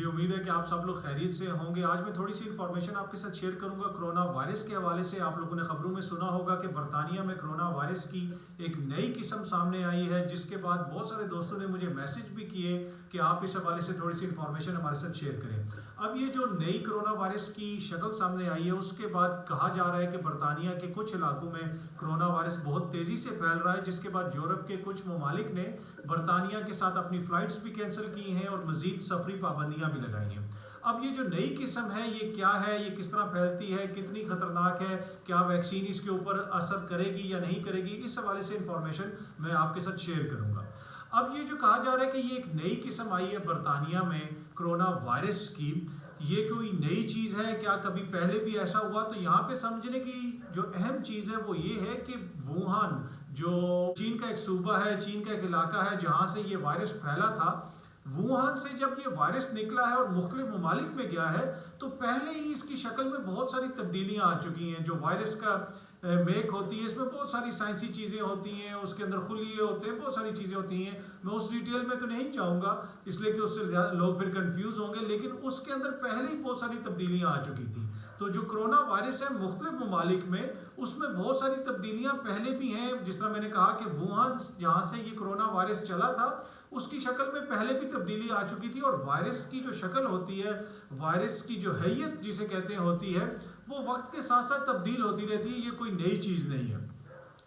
जी, उम्मीद है कि आप सब लोग खैरियत से होंगे। आज मैं थोड़ी सी इन्फॉर्मेशन आपके साथ शेयर करूंगा कोरोना वायरस के हवाले से। आप लोगों ने खबरों में सुना होगा कि बरतानिया में कोरोना वायरस की एक नई किस्म सामने आई है, जिसके बाद बहुत सारे दोस्तों ने मुझे मैसेज भी किए कि आप इस हवाले से थोड़ी सी इन्फॉर्मेशन हमारे साथ शेयर करें। अब ये जो नई कोरोना वायरस की शक्ल सामने आई है, उसके बाद कहा जा रहा है कि बरतानिया के कुछ इलाकों में कोरोना वायरस बहुत तेज़ी से फैल रहा है, जिसके बाद यूरोप के कुछ ममालिक ने बरतानिया के साथ अपनी फ़्लाइट्स भी कैंसिल की हैं और मज़ीद सफरी पाबंदियाँ भी लगाई हैं। अब ये जो नई किस्म है, ये क्या है, ये किस तरह फैलती है, कितनी खतरनाक है, क्या वैक्सीन इसके ऊपर असर करेगी या नहीं करेगी, इस हवाले से इंफॉर्मेशन मैं आपके साथ शेयर करूंगा। अब ये जो कहा जा रहा है कि ये एक नई किस्म आई है बरतानिया में कोरोना वायरस की, ये कोई नई चीज़ है क्या, कभी पहले भी ऐसा हुआ? तो यहाँ पे समझने की जो अहम चीज़ है वो ये है कि वुहान जो चीन का एक सूबा है, चीन का एक इलाका है जहाँ से ये वायरस फैला था, वुहान से जब ये वायरस निकला है और मुख्तलिफ ममालिक में गया है, तो पहले ही इसकी शक्ल में बहुत सारी तब्दीलियां आ चुकी हैं। जो वायरस का मेक होती है, इसमें बहुत सारी साइंसी चीज़ें होती हैं, उसके अंदर खुलिए होते हैं, बहुत सारी चीज़ें होती हैं। मैं उस डिटेल में तो नहीं जाऊँगा, इसलिए कि उससे लोग फिर कंफ्यूज होंगे, लेकिन उसके अंदर पहले ही बहुत सारी तब्दीलियाँ आ चुकी थी। तो जो कोरोना वायरस है मुख्तलिफ ममालिक में, उसमें बहुत सारी तब्दीलियाँ पहले भी हैं। जिस तरह मैंने कहा कि वुहान जहाँ से ये कोरोना वायरस चला था, उसकी शक्ल में पहले भी तब्दीली आ चुकी थी। और वायरस की जो शक्ल होती है, वायरस की जो हैयत जिसे कहते हैं होती है, वो वक्त के साथ साथ तब्दील होती रहती है। ये कोई नई चीज़ नहीं है।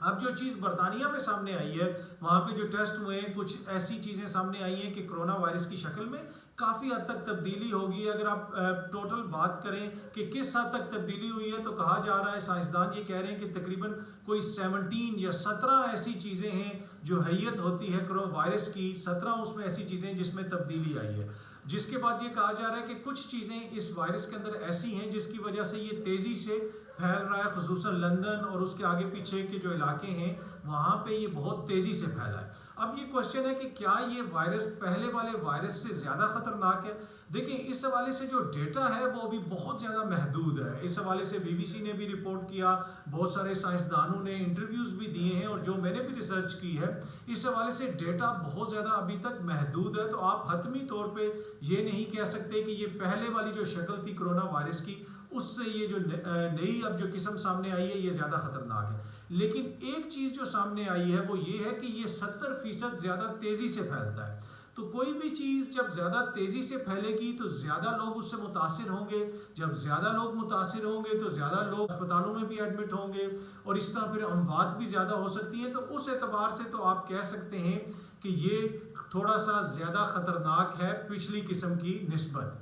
अब जो चीज़ बरतानिया में सामने आई है, वहाँ पे जो टेस्ट हुए हैं, कुछ ऐसी चीज़ें सामने आई हैं कि कोरोना वायरस की शक्ल में काफ़ी हद तक तब्दीली होगी। अगर आप टोटल बात करें कि किस हद तक तब्दीली हुई है, तो कहा जा रहा है, साइंसदान ये कह रहे हैं कि तकरीबन कोई 17 या 17 ऐसी चीज़ें हैं जो हैयत होती है कोरोना वायरस की, 17 उसमें ऐसी चीज़ें जिसमें तब्दीली आई है। जिसके बाद ये कहा जा रहा है कि कुछ चीज़ें इस वायरस के अंदर ऐसी हैं जिसकी वजह से ये तेज़ी से फैल रहा है, खुसूसन लंदन और उसके आगे पीछे के जो इलाके हैं वहाँ पे ये बहुत तेज़ी से फैला है। अब ये क्वेश्चन है कि क्या ये वायरस पहले वाले वायरस से ज़्यादा ख़तरनाक है? देखिए, इस हवाले से जो डेटा है वो अभी बहुत ज़्यादा महदूद है। इस हवाले से BBC ने भी रिपोर्ट किया, बहुत सारे साइंसदानों ने इंटरव्यूज़ भी दिए हैं, और जो मैंने भी रिसर्च की है, इस हवाले से डेटा बहुत ज़्यादा अभी तक महदूद है। तो आप हतमी तौर पे ये नहीं कह सकते कि ये पहले वाली जो शक्ल थी कोरोना वायरस की, उससे ये जो नई अब जो किस्म सामने आई है, ये ज़्यादा ख़तरनाक है। लेकिन एक चीज़ जो सामने आई है वो ये है कि ये 70% ज़्यादा तेज़ी से फैलता है। तो कोई भी चीज़ जब ज़्यादा तेज़ी से फैलेगी तो ज़्यादा लोग उससे मुतासिर होंगे। जब ज़्यादा लोग मुतासिर होंगे तो ज़्यादा लोग अस्पतालों में भी एडमिट होंगे, और इस तरह फिर अमवात भी ज़्यादा हो सकती हैं। तो उस एतबार से तो आप कह सकते हैं कि ये थोड़ा सा ज़्यादा ख़तरनाक है पिछली किस्म की निस्बत।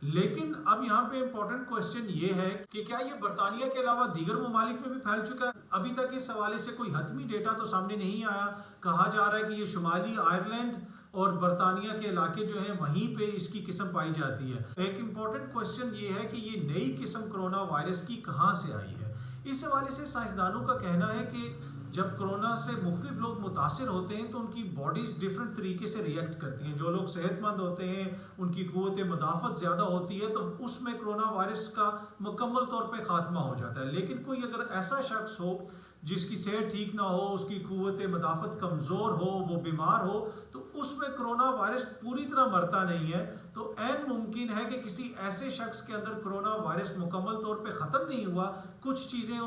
लेकिन अब यहाँ पे इम्पोर्टेंट क्वेश्चन ये है कि क्या ये बरतानिया के अलावा दीगर ममालिक में भी फैल चुका है? अभी तक इस हवाले से कोई हतमी डेटा तो सामने नहीं आया। कहा जा रहा है कि ये शुमाली आयरलैंड और बरतानिया के इलाके जो हैं वहीं पे इसकी किस्म पाई जाती है। एक इम्पॉर्टेंट क्वेश्चन ये है कि ये नई किस्म कोरोना वायरस की कहाँ से आई है? इस हवाले से साइंसदानों का कहना है कि जब कोरोना से मुख्तलिफ लोग मुतासिर होते हैं तो उनकी बॉडीज़ डिफरेंट तरीके से रिएक्ट करती हैं। जो लोग सेहतमंद होते हैं, उनकी क़ुव्वत मदाफ़त ज़्यादा होती है, तो उसमें कोरोना वायरस का मुकम्मल तौर पे ख़ात्मा हो जाता है। लेकिन कोई अगर ऐसा शख्स हो जिसकी सेहत ठीक ना हो, उसकी क़ुव्वत मदाफ़त कमज़ोर हो, वो बीमार हो, तो उसमें कोरोना वायरस पूरी तरह मरता नहीं है। तो ऐन मुमकिन है कि किसी ऐसे शख्स के अंदर कोरोना वायरस मुकम्मल तौर पे ख़त्म नहीं हुआ, कुछ चीज़ें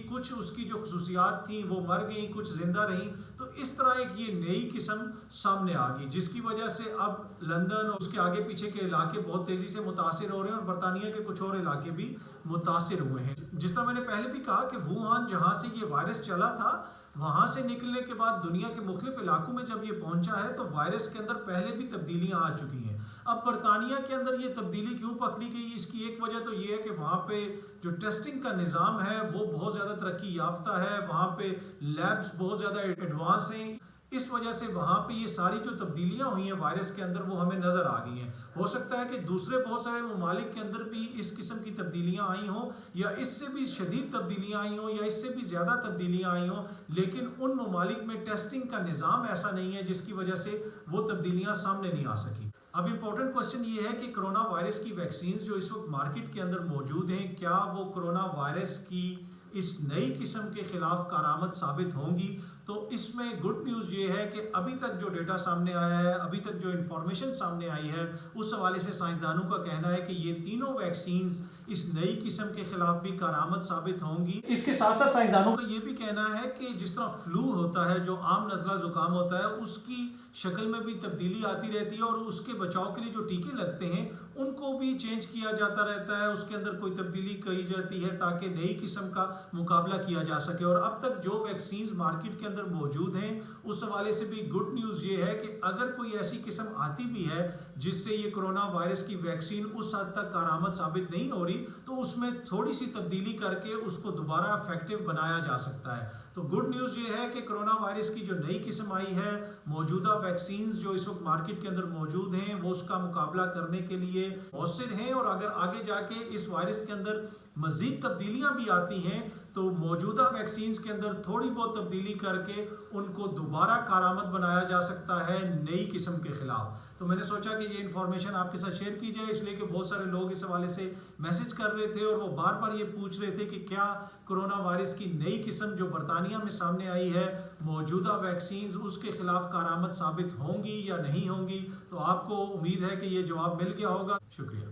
कुछ उसकी जो खसूसियात थी वो मर गई, कुछ ज़िंदा रहीं। तो इस तरह एक ये नई किस्म सामने आ गई, जिसकी वजह से अब लंदन और उसके आगे पीछे के इलाके बहुत तेज़ी से मुतासिर हो रहे हैं, और बरतानिया के कुछ और इलाके भी मुतासिर हुए हैं। जिस तरह मैंने पहले भी कहा कि वुहान जहाँ से ये वायरस चला था, वहाँ से निकलने के बाद दुनिया के मुख्तलिफ इलाकों में जब ये पहुँचा है, तो वायरस के अंदर पहले भी तब्दीलियाँ आ चुकी हैं। अब बरतानिया के अंदर ये तब्दीली क्यों पकड़ी गई? इसकी एक वजह तो ये है कि वहाँ पे जो टेस्टिंग का निज़ाम है वो बहुत ज़्यादा तरक्की याफ्ता है, वहाँ पे लैब्स बहुत ज़्यादा एडवांस हैं। इस वजह से वहाँ पे ये सारी जो तब्दीलियाँ हुई हैं वायरस के अंदर, वो हमें नज़र आ गई हैं। हो सकता है कि दूसरे बहुत सारे ममालिक के अंदर भी इस किस्म की तब्दीलियाँ आई हों, या इससे भी शदीद तब्दीलियाँ आई हों, या इससे भी ज़्यादा तब्दीलियाँ आई हों, लेकिन उन ममालिक में टेस्टिंग का निज़ाम ऐसा नहीं है, जिसकी वजह से वो तब्दीलियाँ सामने नहीं आ सकी। अब इम्पोर्टेंट क्वेश्चन ये है कि कोरोना वायरस की वैक्सीन जो इस वक्त मार्केट के अंदर मौजूद हैं, क्या वो कोरोना वायरस की इस नई किस्म के खिलाफ कारामद साबित होंगी? تو اس میں گڈ نیوز یہ ہے کہ ابھی تک جو ڈیٹا سامنے آیا ہے، ابھی تک جو انفارمیشن سامنے آئی ہے، اس حوالے سے سائنسدانوں کا کہنا ہے کہ یہ تینوں ویکسینز اس نئی قسم کے خلاف بھی کارآمد ثابت ہوں گی۔ اس کے ساتھ ساتھ سائنسدانوں کا یہ بھی کہنا ہے کہ جس طرح فلو ہوتا ہے، جو عام نزلہ زکام ہوتا ہے، اس کی شکل میں بھی تبدیلی آتی رہتی ہے، اور اس کے بچاؤ کے لیے جو ٹیکے لگتے ہیں ان کو بھی چینج کیا جاتا رہتا ہے، اس کے اندر کوئی تبدیلی کی جاتی ہے تاکہ نئی قسم کا مقابلہ کیا جا سکے۔ اور اب تک جو ویکسینز مارکیٹ کے اندر موجود ہیں، اس حوالے سے بھی گڈ نیوز یہ ہے کہ اگر کوئی ایسی قسم آتی بھی ہے جس سے یہ کرونا وائرس کی ویکسین اس حد تک کارآمد ثابت نہیں ہو رہی، تو اس میں تھوڑی سی تبدیلی کر کے اس کو دوبارہ افیکٹو بنایا جا سکتا ہے۔ تو گڈ نیوز یہ ہے کہ کرونا وائرس کی جو نئی قسم آئی ہے، موجودہ ویکسینز جو اس وقت مارکیٹ کے اندر موجود ہیں وہ اس کا مقابلہ کرنے کے لیے مؤثر ہیں، اور اگر آگے جا کے اس وائرس کے اندر مزید تبدیلیاں بھی آتی ہیں تو موجودہ ویکسینز کے اندر تھوڑی بہت تبدیلی کر کے ان کو دوبارہ کارآمد بنایا جا سکتا ہے نئی قسم کے خلاف۔ تو میں نے سوچا کہ یہ انفارمیشن آپ کے ساتھ شیئر کی جائے، اس لیے کہ بہت سارے لوگ اس حوالے سے میسج کر رہے تھے اور وہ بار بار یہ پوچھ رہے تھے کہ کیا کرونا وائرس کی نئی قسم جو برطانیہ میں سامنے آئی ہے، موجودہ ویکسینز اس کے خلاف کارآمد ثابت ہوں گی یا نہیں ہوں گی۔ تو آپ کو امید ہے کہ یہ جواب مل گیا ہوگا۔ شکریہ۔